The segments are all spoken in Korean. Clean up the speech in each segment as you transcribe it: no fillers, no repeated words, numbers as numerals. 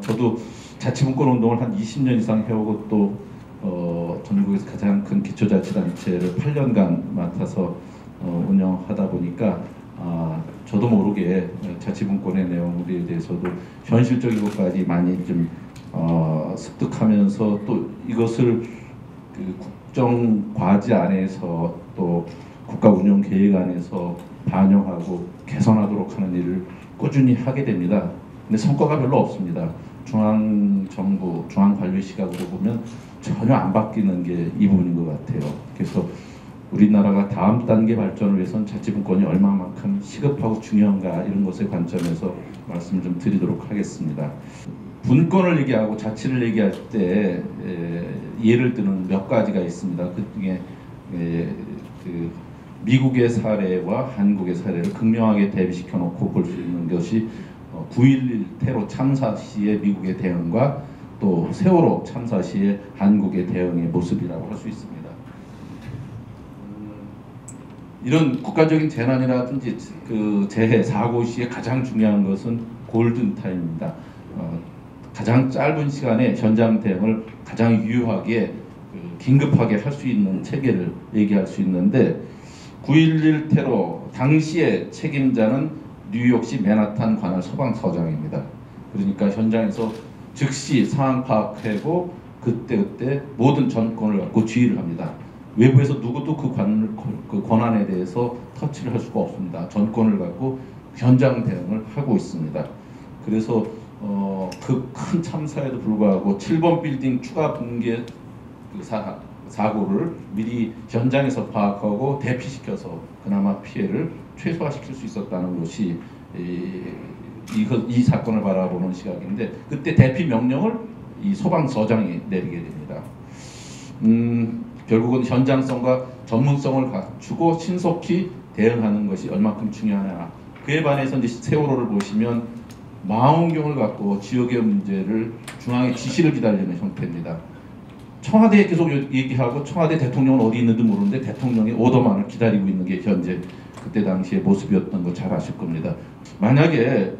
저도 자치분권 운동을 한 20년 이상 해오고 또 전국에서 가장 큰 기초자치단체를 8년간 맡아서 운영하다 보니까 저도 모르게 자치분권의 내용에 대해서도 현실적인 것까지 많이 좀 습득하면서 또 이것을 그 국정과제 안에서 또 국가운영계획 안에서 반영하고 개선하도록 하는 일을 꾸준히 하게 됩니다. 근데 성과가 별로 없습니다. 중앙정부, 중앙관료 시각으로 보면 전혀 안 바뀌는 게 이 부분인 것 같아요. 그래서 우리나라가 다음 단계 발전을 위해서는 자치분권이 얼마만큼 시급하고 중요한가 이런 것의 관점에서 말씀을 좀 드리도록 하겠습니다. 분권을 얘기하고 자치를 얘기할 때 예를 드는 몇 가지가 있습니다. 그 중에 그 미국의 사례와 한국의 사례를 극명하게 대비시켜 놓고 볼 수 있는 것이 9.11 테러 참사 시의 미국의 대응과 또 세월호 참사 시의 한국의 대응의 모습이라고 할 수 있습니다. 이런 국가적인 재난이라든지 그 재해 사고 시에 가장 중요한 것은 골든 타임입니다. 가장 짧은 시간에 현장 대응을 가장 유효하게 긴급하게 할 수 있는 체계를 얘기할 수 있는데 9.11 테러 당시의 책임자는 뉴욕시 맨하탄 관할 소방서장입니다. 그러니까 현장에서 즉시 상황 파악하고 그때 모든 전권을 갖고 지휘를 합니다. 외부에서 누구도 그 권한에 대해서 터치를 할 수가 없습니다. 전권을 갖고 현장 대응을 하고 있습니다. 그래서 그 큰 참사에도 불구하고 7번 빌딩 추가 붕괴 사고를 미리 현장에서 파악하고 대피시켜서 그나마 피해를 최소화시킬 수 있었다는 것이 이 사건을 바라보는 시각인데 그때 대피 명령을 이 소방서장이 내리게 됩니다. 결국은 현장성과 전문성을 갖추고 신속히 대응하는 것이 얼마큼 중요하냐. 그에 반해서 이제 세월호를 보시면 망원경을 갖고 지역의 문제를 중앙의 지시를 기다리는 형태입니다. 청와대에 계속 얘기하고 청와대 대통령은 어디 있는지 모르는데 대통령의 오더만을 기다리고 있는 게 현재 그때 당시의 모습이었던 거 잘 아실 겁니다. 만약에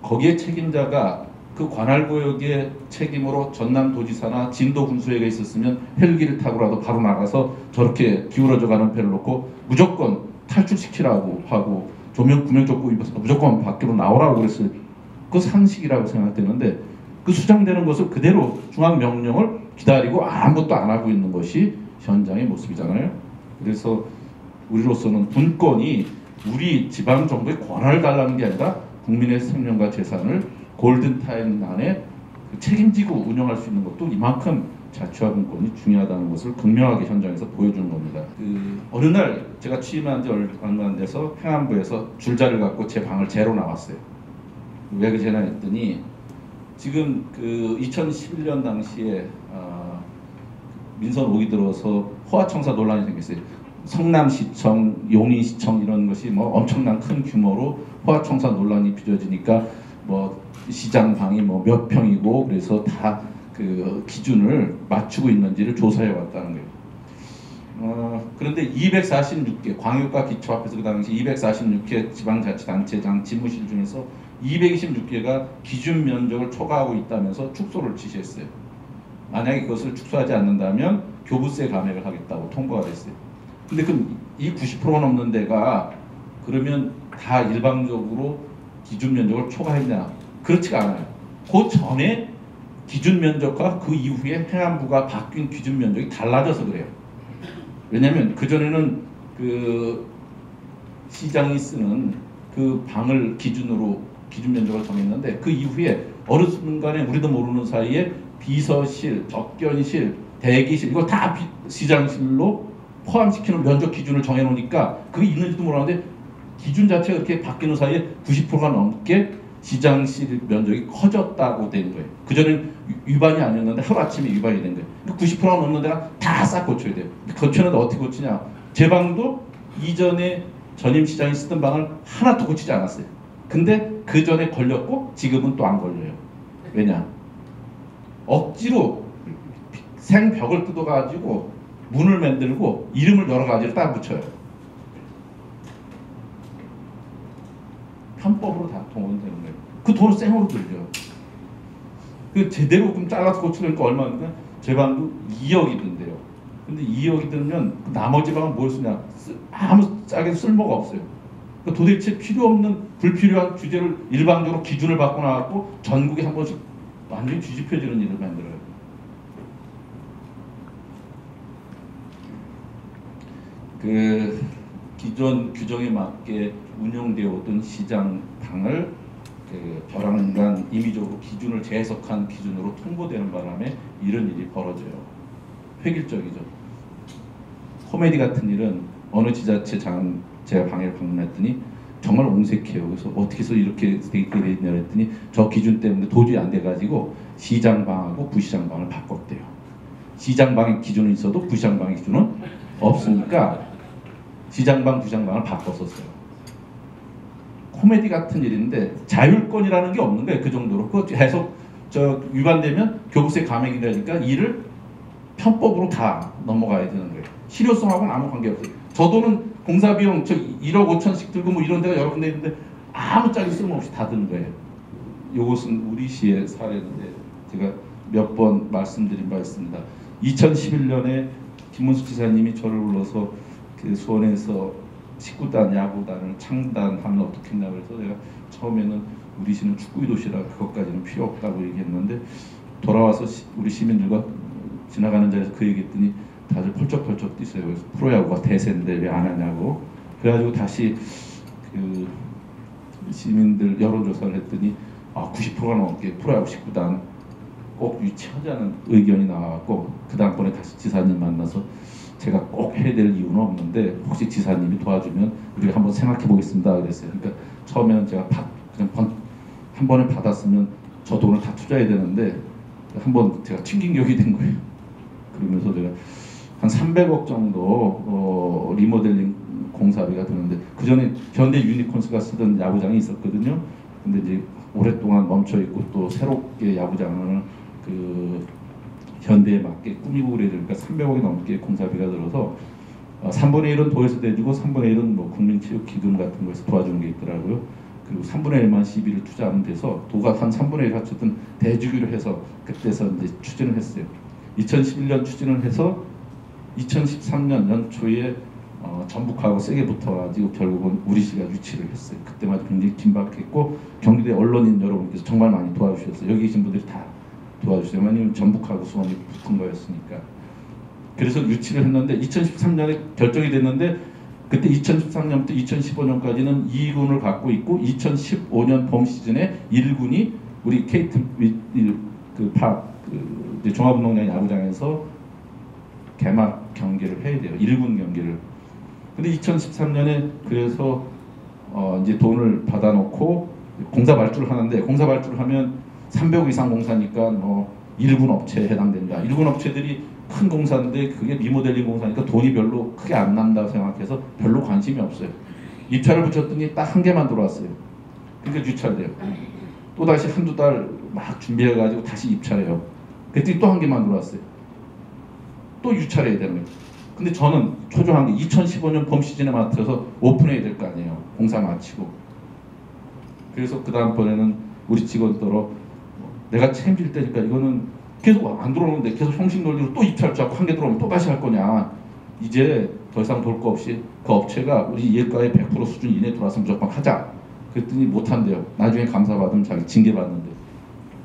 거기에 책임자가 그 관할구역의 책임으로 전남도지사나 진도군수회가 있었으면 헬기를 타고라도 바로 나가서 저렇게 기울어져가는 배를 놓고 무조건 탈출시키라고 하고 조명 구명조끼 입어서 무조건 밖으로 나오라고 그랬을 그 상식이라고 생각되는데 그 수장되는 것을 그대로 중앙명령을 기다리고 아무것도 안 하고 있는 것이 현장의 모습이잖아요. 그래서 우리로서는 분권이 우리 지방정부의 권한을 달라는 게 아니라 국민의 생명과 재산을 골든타임 안에 책임지고 운영할 수 있는 것도 이만큼 자치와 분권이 중요하다는 것을 극명하게 현장에서 보여주는 겁니다. 어느 날 제가 취임한 지 얼마 안 돼서 행안부에서 줄자를 갖고 제 방을 재러 나왔어요. 왜 그러나 했더니 지금 그 2011년 당시에 민선 5기 들어서 호화청사 논란이 생겼어요. 성남시청, 용인시청 이런 것이 뭐 엄청난 큰 규모로 호화청사 논란이 빚어지니까 뭐 시장 방이 뭐 몇 평이고 그래서 다 그 기준을 맞추고 있는지를 조사해 왔다는 거예요. 그런데 246개 광역과 기초합해서 그 당시 246개 지방자치단체장 지무실 중에서 226개가 기준 면적을 초과하고 있다면서 축소를 지시했어요. 만약에 그것을 축소하지 않는다면 교부세 감액을 하겠다고 통보가 됐어요. 근데 이 90%가 넘는 데가 그러면 다 일방적으로 기준 면적을 초과했냐? 그렇지가 않아요. 그 전에 기준 면적과 그 이후에 행안부가 바뀐 기준 면적이 달라져서 그래요. 왜냐하면 그 전에는 그 시장이 쓰는 그 방을 기준으로 기준 면적을 정했는데 그 이후에 어느 순간에 우리도 모르는 사이에 비서실, 접견실, 대기실 이거 다 시장실로 포함시키는 면적 기준을 정해놓으니까 그게 있는지도 모르는데 기준 자체가 이렇게 바뀌는 사이에 90%가 넘게 시장실 면적이 커졌다고 된 거예요. 그전에는 위반이 아니었는데 하루아침에 위반이 된 거예요. 90%가 넘는 데가 다 싹 고쳐야 돼요. 고치는데 어떻게 고치냐. 제 방도 이전에 전임시장이 쓰던 방을 하나도 고치지 않았어요. 근데 그 전에 걸렸고 지금은 또 안 걸려요. 왜냐? 억지로 생벽을 뜯어가지고 문을 만들고 이름을 여러 가지를 딱 붙여요. 편법으로 다 동원되는 거예요. 그 돈을 생으로 들죠. 그 제대로 그럼 잘라서 고치려니까 얼마인가? 제 방도 2억이 든대요. 근데 2억이 들면 나머지 방은 뭘 쓰냐? 아무 짝에 쓸모가 없어요. 그러니까 도대체 필요 없는 불필요한 주제를 일방적으로 기준을 바꿔놔갖고 전국에 한 번씩 완전히 뒤집혀지는 일을 만들어요. 그 기존 규정에 맞게 운영되어 오던 시장 방을 그 벼랑간 임의적으로 기준을 재해석한 기준으로 통보되는 바람에 이런 일이 벌어져요. 획일적이죠. 코미디 같은 일은 어느 지자체 장 제가 방해를 방문했더니 정말 옹색해요. 그래서 어떻게 해서 이렇게 되게 됐냐 했더니 저 기준 때문에 도저히 안 돼가지고 시장방하고 부시장방을 바꿨대요. 시장방의 기준은 있어도 부시장방의 기준은 없으니까 시장방, 부시장방을 바꿨었어요. 코미디 같은 일인데 자율권이라는 게 없는 거예요. 그 정도로. 그 해석 위반되면 교부세 감액이 되니까 이를 편법으로 다 넘어가야 되는 거예요. 실효성하고는 아무 관계없어요. 저 돈은 공사비용 1억 5천씩 들고 뭐 이런 데가 여러 군데 있는데 아무 짝이 쓸모없이 다 드는 거예요. 이것은 우리 시의 사례인데 제가 몇 번 말씀드린 바 있습니다. 2011년에 김문수 지사님이 저를 불러서 그 수원에서 19단 야구단을 창단하면 어떻겠냐고 해서 내가 처음에는 우리 시는 축구의 도시라 그것까지는 필요 없다고 얘기했는데 돌아와서 우리 시민들과 지나가는 자리에서 그 얘기했더니 다들 펄쩍펄쩍 뛰세요. 그래서 프로야구가 대세인데 왜 안 하냐고. 그래가지고 다시 그 시민들 여론조사를 했더니 90%가 넘게 프로야구 19단 꼭 유치하자는 의견이 나왔고 그 다음번에 다시 지사님 만나서 제가 꼭 해야 될 이유는 없는데 혹시 지사님이 도와주면 우리가 한번 생각해 보겠습니다 그랬어요. 그러니까 처음에는 제가 그냥 한 번에 받았으면 저 돈을 다 투자해야 되는데 한번 제가 튕긴 격이 된 거예요. 그러면서 제가 한 300억 정도 리모델링 공사비가 드는데 그 전에 현대 유니콘스가 쓰던 야구장이 있었거든요. 근데 이제 오랫동안 멈춰 있고 또 새롭게 야구장을 그 현대에 맞게 꾸미고 그래야 되니까 300억이 넘게 공사비가 들어서 3분의 1은 도에서 대주고 3분의 1은 뭐 국민체육기금 같은 거에서 도와주는 게 있더라고요. 그리고 3분의 1만 시비를 투자하면 돼서 도가 한 3분의 1 갖췄던 대주기로 해서 그때서 이제 추진을 했어요. 2011년 추진을 해서 2013년 연초에 전북하고 세게 붙어가지고 결국은 우리 시가 유치를 했어요. 그때마다 굉장히 긴박했고 경기대 언론인 여러분께서 정말 많이 도와주셨어요. 여기 계신 분들이 다 도와주세요. 왜냐면 전북하고 수원이 붙은 거였으니까. 그래서 유치를 했는데 2013년에 결정이 됐는데 그때 2013년부터 2015년까지는 2군을 갖고 있고 2015년 봄 시즌에 1군이 우리 KT 종합운동장 야구장에서 개막 경기를 해야 돼요. 1군 경기를. 근데 2013년에 그래서 이제 돈을 받아놓고 공사 발주를 하는데 공사 발주를 하면 300억 이상 공사니까 뭐 1군 업체에 해당된다. 1군 업체들이 큰 공사인데 그게 리모델링 공사니까 돈이 별로 크게 안 난다고 생각해서 별로 관심이 없어요. 입찰을 붙였더니 딱 한 개만 들어왔어요. 그러니까 유찰돼요. 또 다시 한두 달 막 준비해가지고 다시 입찰해요. 그랬더니 또 한 개만 들어왔어요. 또 유찰해야 되는 거예요. 근데 저는 초조한 게 2015년 봄 시즌에 맡아서 오픈해야 될 거 아니에요. 공사 마치고. 그래서 그 다음번에는 우리 직원들로 내가 책임질 때니까 이거는 계속 안 들어오는데 계속 형식 논리로 또 입찰 잡고 한 개 들어오면 또 다시 할 거냐. 이제 더 이상 돌 거 없이 그 업체가 우리 예가의 100% 수준 이내 들어와서 무조건 하자. 그랬더니 못한대요. 나중에 감사받으면 자기 징계받는데.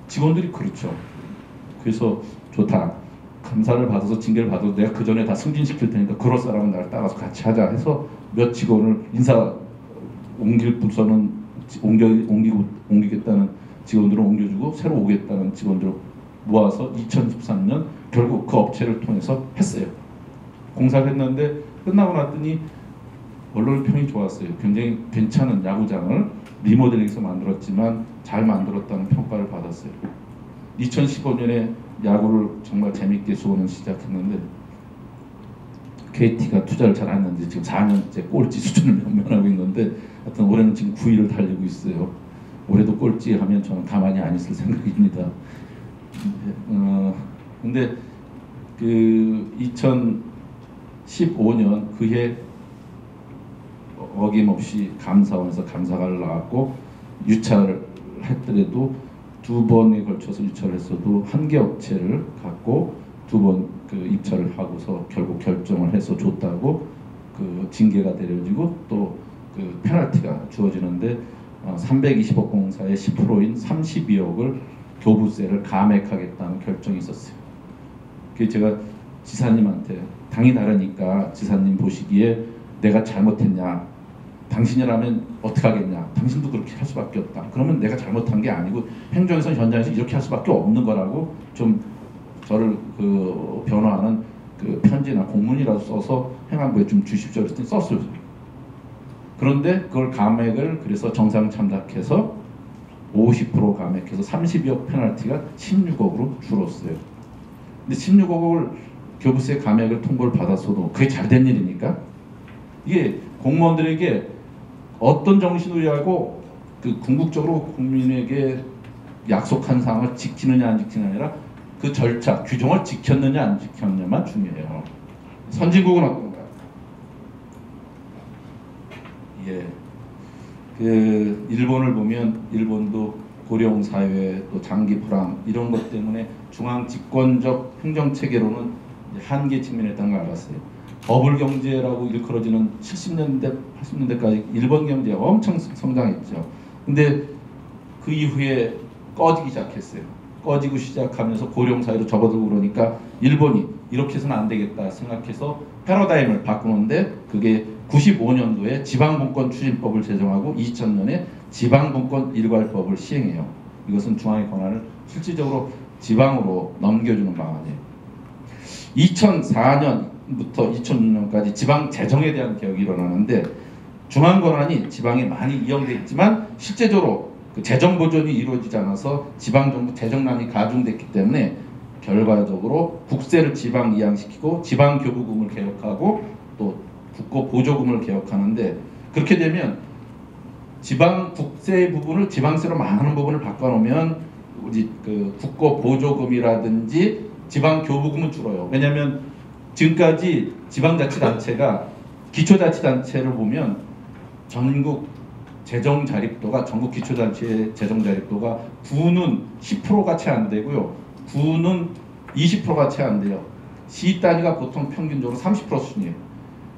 직원들이 그렇죠. 그래서 좋다. 감사를 받아서 징계를 받아도 내가 그 전에 다 승진시킬 테니까 그럴 사람은 나를 따라서 같이 하자 해서 몇 직원을 인사 옮길 부서는 옮기겠다는 직원들을 옮겨주고 새로 오겠다는 직원들을 모아서 2013년 결국 그 업체를 통해서 했어요. 공사를 했는데 끝나고 났더니 언론 평이 좋았어요. 굉장히 괜찮은 야구장을 리모델링해서 만들었지만 잘 만들었다는 평가를 받았어요. 2015년에 야구를 정말 재밌게 수원은 시작했는데 KT가 투자를 잘 안 했는데 지금 4년째 꼴찌 수준을 면면하고 있는데 하여튼 올해는 지금 9위를 달리고 있어요. 올해도 꼴찌 하면 저는 가만히 안 있을 생각입니다. 근데 그 2015년 그해 어김없이 감사원에서 감사가 나왔고 유찰을 했더라도 2번에 걸쳐서 유찰을 했어도 한 개 업체를 갖고 2번 그 입찰을 하고서 결국 결정을 해서 줬다고 그 징계가 내려지고 또 그 페널티가 주어지는데 320억 공사의 10%인 32억을 교부세를 감액하겠다는 결정이 있었어요. 그게 제가 지사님한테 당이 다르니까 지사님 보시기에 내가 잘못했냐, 당신이라면 어떻게 하겠냐, 당신도 그렇게 할 수밖에 없다. 그러면 내가 잘못한 게 아니고 행정에서 현장에서 이렇게 할 수밖에 없는 거라고 좀 저를 그 변호하는 그 편지나 공문이라도 써서 행안부에 좀 주십시오. 그랬더니 썼어요. 그런데 그걸 감액을 그래서 정상 참작해서 50% 감액해서 32억 페널티가 16억으로 줄었어요. 근데 16억을 교부세 감액을 통보를 받았어도 그게 잘된 일입니까? 이게 공무원들에게 어떤 정신으로 하고 그 궁극적으로 국민에게 약속한 사항을 지키느냐 안 지키느냐 아니라 그 절차, 규정을 지켰느냐 안 지켰느냐만 중요해요. 선진국은 어떤가? 예, 그 일본을 보면 일본도 고령 사회 또 장기 불황 이런 것 때문에 중앙 집권적 행정 체계로는 한계 측면에 있다는 걸 알았어요. 버블 경제라고 일컬어지는 70년대, 80년대까지 일본 경제가 엄청 성장했죠. 근데 그 이후에 꺼지기 시작했어요. 꺼지고 시작하면서 고령 사회로 접어들고 그러니까 일본이 이렇게 해서는 안 되겠다 생각해서 패러다임을 바꾸는데 그게 95년도에 지방분권 추진법을 제정하고 2000년에 지방분권 일괄법을 시행해요. 이것은 중앙의 권한을 실질적으로 지방으로 넘겨주는 방안이에요. 2004년부터 2006년까지 지방 재정에 대한 개혁이 일어나는데 중앙 권한이 지방에 많이 이용돼 있지만 실제적으로 그 재정 보존이 이루어지지 않아서 지방정부 재정난이 가중됐기 때문에 결과적으로 국세를 지방 이양시키고 지방교부금을 개혁하고 또 국고 보조금을 개혁하는데 그렇게 되면 지방 국세 부분을 지방세로 많은 부분을 바꿔놓으면 우리 그 국고 보조금이라든지 지방 교부금은 줄어요. 왜냐하면 지금까지 지방자치단체가 기초자치단체를 보면 전국 재정 자립도가 전국 기초자치의 재정 자립도가 구는 10%가 채 안 되고요. 구는 20%가 채 안 돼요. 시 단위가 보통 평균적으로 30% 수준이에요.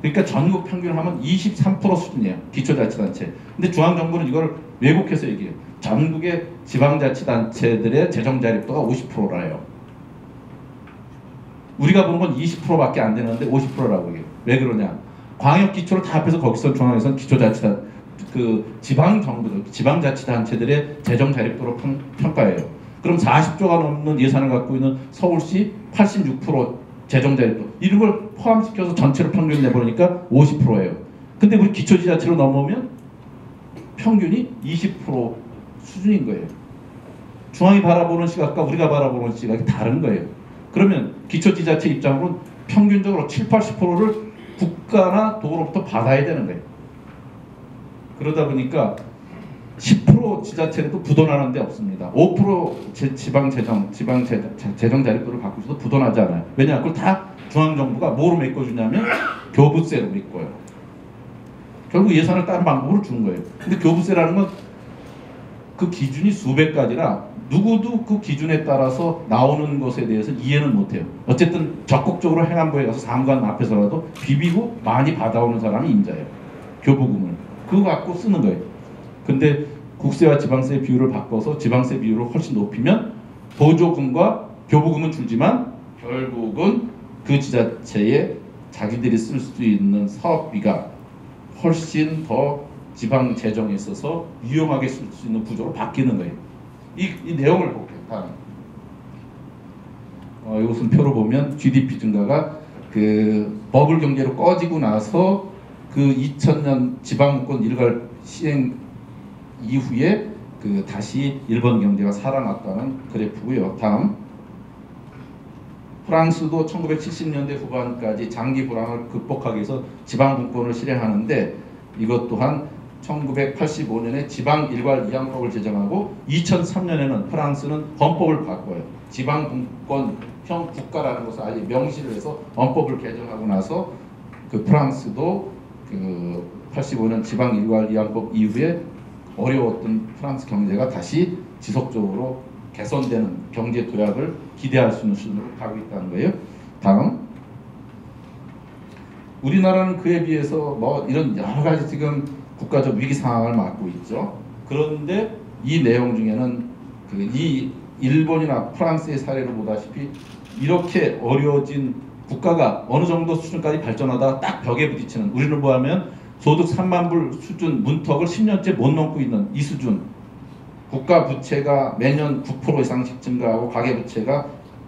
그러니까 전국 평균을 하면 23% 수준이에요. 기초자치단체. 근데 중앙정부는 이걸 왜곡해서 얘기해요. 전국의 지방자치단체들의 재정 자립도가 50%라요. 우리가 보는 건 20%밖에 안 되는데 50%라고 얘기해요. 왜 그러냐? 광역 기초를 다 합해서 거기서 중앙에서는 기초자치단 그 지방 정부들, 지방자치단체들의 재정 자립도로 평가해요. 그럼 40조가 넘는 예산을 갖고 있는 서울시 86% 재정 자립도 이런 걸 포함시켜서 전체로 평균 내보니까 50%예요. 근데 우리 기초지자체로 넘어오면 평균이 20% 수준인 거예요. 중앙이 바라보는 시각과 우리가 바라보는 시각이 다른 거예요. 그러면 기초지자체 입장으로는 평균적으로 7, 80%를 국가나 도로부터 받아야 되는 거예요. 그러다 보니까 10% 지자체도 부도나는 데 없습니다. 5% 지방 재정 자립도를 갖고 있어도 부도나지 않아요. 왜냐? 그걸 다 중앙정부가 뭐로 메꿔주냐면 교부세로 메꿔요. 결국 예산을 다른 방법으로 준 거예요. 근데 교부세라는 건 그 기준이 수백 가지라 누구도 그 기준에 따라서 나오는 것에 대해서 이해는 못해요. 어쨌든 적극적으로 행안부에 가서 사무관 앞에서라도 비비고 많이 받아오는 사람이 임자예요. 교부금을. 그거 갖고 쓰는 거예요. 근데 국세와 지방세 비율을 바꿔서 지방세 비율을 훨씬 높이면 보조금과 교부금은 줄지만 결국은 그 지자체에 자기들이 쓸 수 있는 사업비가 훨씬 더 지방 재정에 있어서 유용하게 쓸 수 있는 구조로 바뀌는 거예요. 이 내용을 볼게요. 다음. 이것은 표로 보면 GDP 증가가 그 버블 경제로 꺼지고 나서 그 2000년 지방분권 일괄 시행 이후에 그 다시 일본 경제가 살아났다는 그래프고요. 다음. 프랑스도 1970년대 후반까지 장기 불황을 극복하기 위해서 지방분권을 실행하는데 이것 또한 1985년에 지방 일괄 이양법을 제정하고 2003년에는 프랑스는 헌법을 바꿔요. 지방분권형 국가라는 것을 아예 명시를 해서 헌법을 개정하고 나서 그 프랑스도 그 85년 지방 일괄 이양법 이후에 어려웠던 프랑스 경제가 다시 지속적으로 개선되는 경제 도약을 기대할 수 있는 수준으로 가고 있다는 거예요. 다음, 우리나라는 그에 비해서 뭐 이런 여러 가지 지금 국가적 위기 상황을 맞고 있죠. 그런데 이 내용 중에는 이 일본이나 프랑스의 사례를 보다시피 이렇게 어려워진 국가가 어느 정도 수준까지 발전하다가 딱 벽에 부딪히는, 우리를 보면 소득 3만 불 수준 문턱을 10년째 못 넘고 있는 이 수준, 국가 부채가 매년 9% 이상씩 증가하고 가계 부채가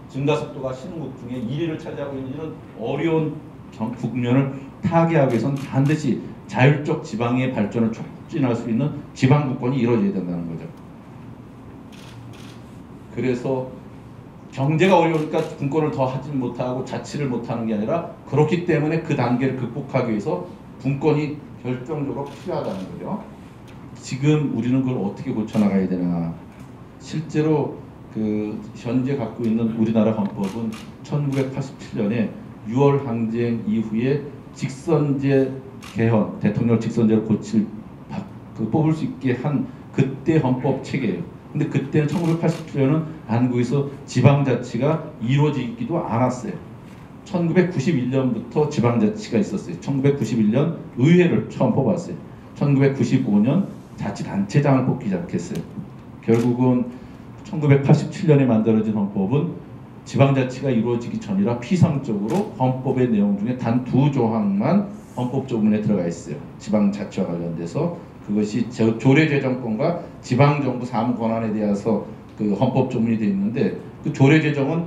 증가 속도가 신흥국 중에 1위를 차지하고 있는 이런 어려운 국면을 타개하기 위해서는 반드시 자율적 지방의 발전을 촉진할 수 있는 지방국권이 이루어져야 된다는 거죠. 그래서 경제가 어려우니까 분권을 더 하지 못하고 자치를 못하는 게 아니라, 그렇기 때문에 그 단계를 극복하기 위해서 분권이 결정적으로 필요하다는 거죠. 지금 우리는 그걸 어떻게 고쳐나가야 되나. 실제로 현재 갖고 있는 우리나라 헌법은 1987년에 6월 항쟁 이후에 직선제 개헌, 대통령 직선제를 뽑을 수 있게 한 그때 헌법 체계예요. 근데 그때는 1987년은 한국에서 지방자치가 이루어지기도 않았어요. 1991년부터 지방자치가 있었어요. 1991년 의회를 처음 뽑았어요. 1995년 자치단체장을 뽑기 시작했어요. 결국은 1987년에 만들어진 헌법은 지방자치가 이루어지기 전이라 피상적으로 헌법의 내용 중에 단 2조항만 헌법 조문에 들어가 있어요. 지방자치와 관련돼서 그것이 조례제정권과 지방정부 사무 권한에 대해서 그 헌법 조문이 되어 있는데, 그 조례제정은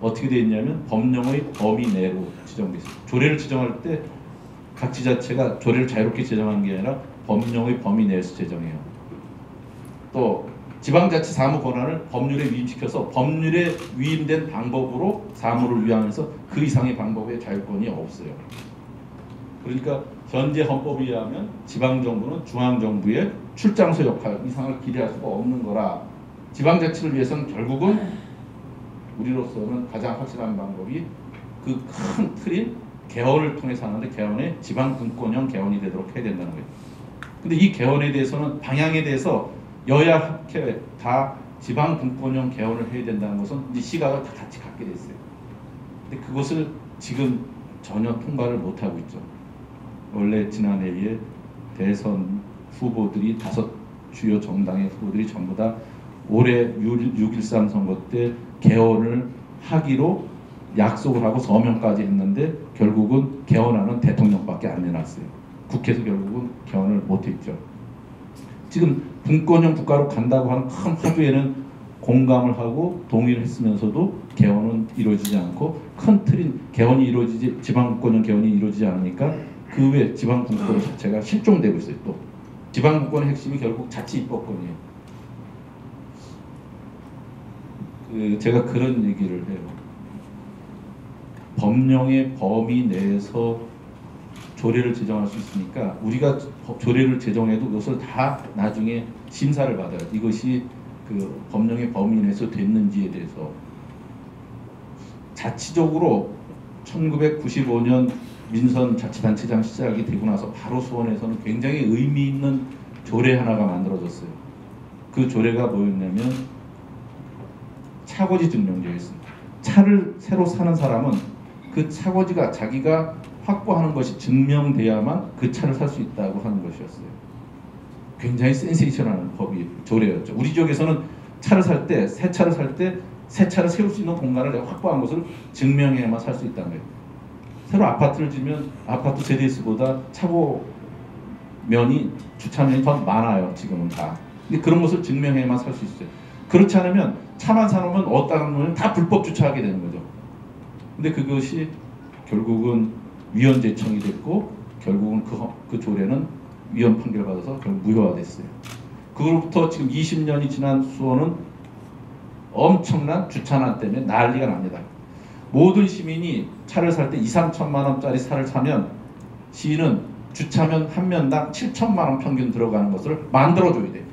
어떻게 되어 있냐면 법령의 범위 내로 지정되어 있어요. 조례를 지정할 때 각 지자체가 조례를 자유롭게 제정하는 게 아니라 법령의 범위 내에서 제정해요. 또 지방자치 사무 권한을 법률에 위임시켜서 법률에 위임된 방법으로 사무를 위하면서 그 이상의 방법의 자유권이 없어요. 그러니까 현재 헌법에 의하면 지방정부는 중앙정부의 출장소 역할 이상을 기대할 수가 없는 거라, 지방자치를 위해서는 결국은 우리로서는 가장 확실한 방법이 그 큰 틀인 개헌을 통해서 하는데, 개헌의 지방분권형 개헌이 되도록 해야 된다는 거예요. 근데 이 개헌에 대해서는 방향에 대해서 여야 합회 다 지방분권형 개헌을 해야 된다는 것은 이 시각을 다 같이 갖게 됐어요. 근데 그것을 지금 전혀 통과를 못하고 있죠. 원래 지난해에 대선 후보들이 5 주요 정당의 후보들이 전부 다 올해 6.13 선거 때 개헌을 하기로 약속을 하고 서명까지 했는데, 결국은 개헌안은 대통령밖에 안 내놨어요. 국회에서 결국은 개헌을 못했죠. 지금 분권형 국가로 간다고 하는 큰 화두에는 공감을 하고 동의를 했으면서도 개헌은 이루어지지 않고, 큰 틀인 개헌이 이루어지지, 지방분권형 개헌이 이루어지지 않으니까 그 외 지방분권 자체가 실종되고 있어요. 또 지방분권의 핵심이 결국 자치입법권이에요. 제가 그런 얘기를 해요. 법령의 범위 내에서 조례를 제정할 수 있으니까 우리가 조례를 제정해도 이것을 다 나중에 심사를 받아요. 이것이 그 법령의 범위 내에서 됐는지에 대해서. 자치적으로 1995년 민선 자치단체장 시작이 되고 나서 바로 수원에서는 굉장히 의미 있는 조례 하나가 만들어졌어요. 그 조례가 뭐였냐면 차고지 증명제였습니다. 차를 새로 사는 사람은 그 차고지가 자기가 확보하는 것이 증명돼야만 그 차를 살 수 있다고 하는 것이었어요. 굉장히 센세이션한 법이 조례였죠. 우리 지역에서는 차를 살 때, 새 차를 살 때 새 차를 세울 수 있는 공간을 내가 확보한 것을 증명해야만 살 수 있다는 거예요. 새로 아파트를 지면 아파트 제대수보다 차고면이, 주차면이 더 많아요. 지금은 다. 근데 그런 것을 증명해야만 살 수 있어요. 그렇지 않으면 차만 사놓으면 어디다가 놓으면 다 불법 주차하게 되는 거죠. 근데 그것이 결국은 위헌 제청이 됐고, 결국은 그 조례는 위헌 판결을 받아서 결국 무효화됐어요. 그로부터 지금 20년이 지난 수원은 엄청난 주차난 때문에 난리가 납니다. 모든 시민이 차를 살 때 2~3천만 원짜리 차를 사면 시는 주차면 한 면당 7천만 원 평균 들어가는 것을 만들어줘야 돼요.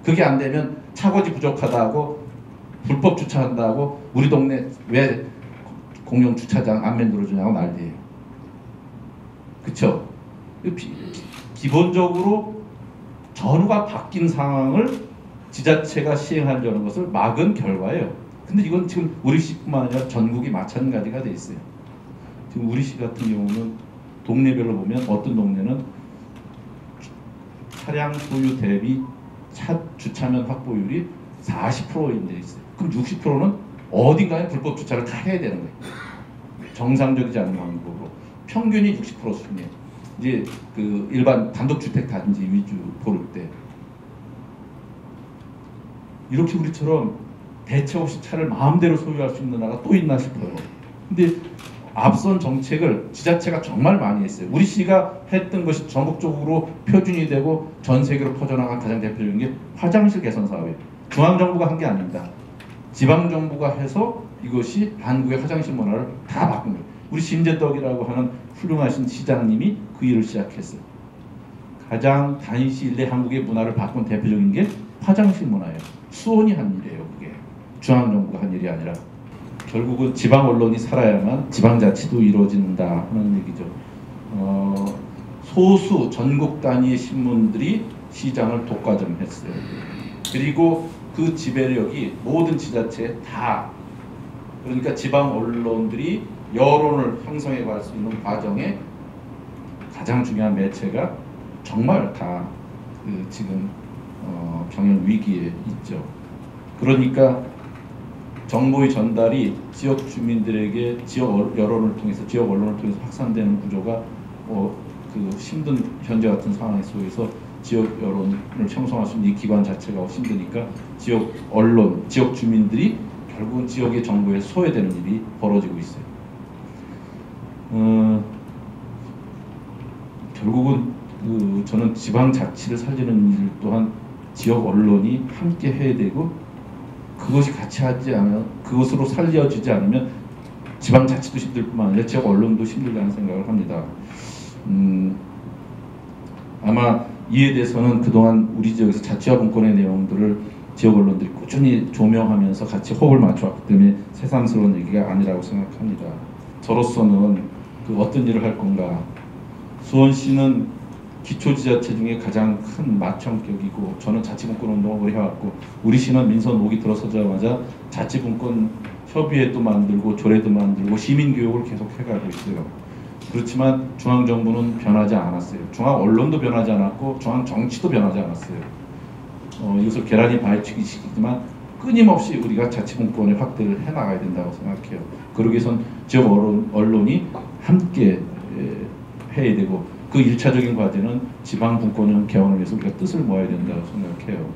그게 안 되면 차고지 부족하다고 불법 주차한다고 우리 동네 왜 공영 주차장 안 만들어주냐고 난리예요. 그쵸? 기본적으로 전후가 바뀐 상황을 지자체가 시행하려는 것을 막은 결과예요. 근데 이건 지금 우리시뿐만 아니라 전국이 마찬가지가 돼 있어요. 지금 우리시 같은 경우는 동네별로 보면 어떤 동네는 차량 소유 대비 차 주차면 확보율이 40%인 데 있어요. 그럼 60%는 어딘가에 불법 주차를 다 해야 되는 거예요. 정상적이지 않은 방법으로. 평균이 60% 수준이에요. 이제 그 일반 단독주택 단지 위주 고를 때 이렇게 우리처럼 대체 없이 차를 마음대로 소유할 수 있는 나라가 또 있나 싶어요. 근데 앞선 정책을 지자체가 정말 많이 했어요. 우리 시가 했던 것이 전국적으로 표준이 되고 전 세계로 퍼져나간 가장 대표적인 게 화장실 개선 사업이에요. 중앙정부가 한 게 아닙니다. 지방정부가 해서 이것이 한국의 화장실 문화를 다 바꾼 거예요. 우리 심재덕이라고 하는 훌륭하신 시장님이 그 일을 시작했어요. 가장 단시 일내 한국의 문화를 바꾼 대표적인 게 화장실 문화예요. 수원이 한 일이에요. 그게 중앙정부가 한 일이 아니라. 결국은 지방 언론이 살아야만 지방자치도 이루어진다 하는 얘기죠. 소수 전국 단위의 신문들이 시장을 독과점했어요. 그리고 그 지배력이 모든 지자체에 다, 그러니까 지방 언론들이 여론을 형성해 갈 수 있는 과정에 가장 중요한 매체가 정말 다 지금 병역 위기에 있죠. 그러니까 정보의 전달이 지역 주민들에게 지역 여론을 통해서, 지역 언론을 통해서 확산되는 구조가 그 힘든 현재 같은 상황 속에서 지역 여론을 형성할 수 있는 이 기관 자체가 힘드니까 지역 언론, 지역 주민들이 결국은 지역의 정보에 소외되는 일이 벌어지고 있어요. 결국은 저는 지방 자치를 살리는 일 또한 지역 언론이 함께 해야 되고, 그것이 같이 하지 않으면, 그것으로 살려지지 않으면 지방 자치도 힘들 뿐만 아니라 지역 언론도 힘들다는 생각을 합니다. 아마 이에 대해서는 그동안 우리 지역에서 자치화 분권의 내용들을 지역 언론들이 꾸준히 조명하면서 같이 호흡을 맞춰왔기 때문에 새삼스러운 얘기가 아니라고 생각합니다. 저로서는 어떤 일을 할 건가. 수원시는 기초지자체 중에 가장 큰 맏형격이고, 저는 자치분권 운동을 오래 해왔고, 우리 시는 민선 5기 들어서자마자 자치분권 협의회도 만들고 조례도 만들고 시민교육을 계속 해가고 있어요. 그렇지만 중앙정부는 변하지 않았어요. 중앙언론도 변하지 않았고 중앙정치도 변하지 않았어요. 이것을 계란이 발치기식이지만 끊임없이 우리가 자치분권의 확대를 해나가야 된다고 생각해요. 그러기 위해선 지역 언론이 함께 해야 되고, 그 1차적인 과제는 지방분권형 개헌을 위해서 우리가 뜻을 모아야 된다고 생각해요.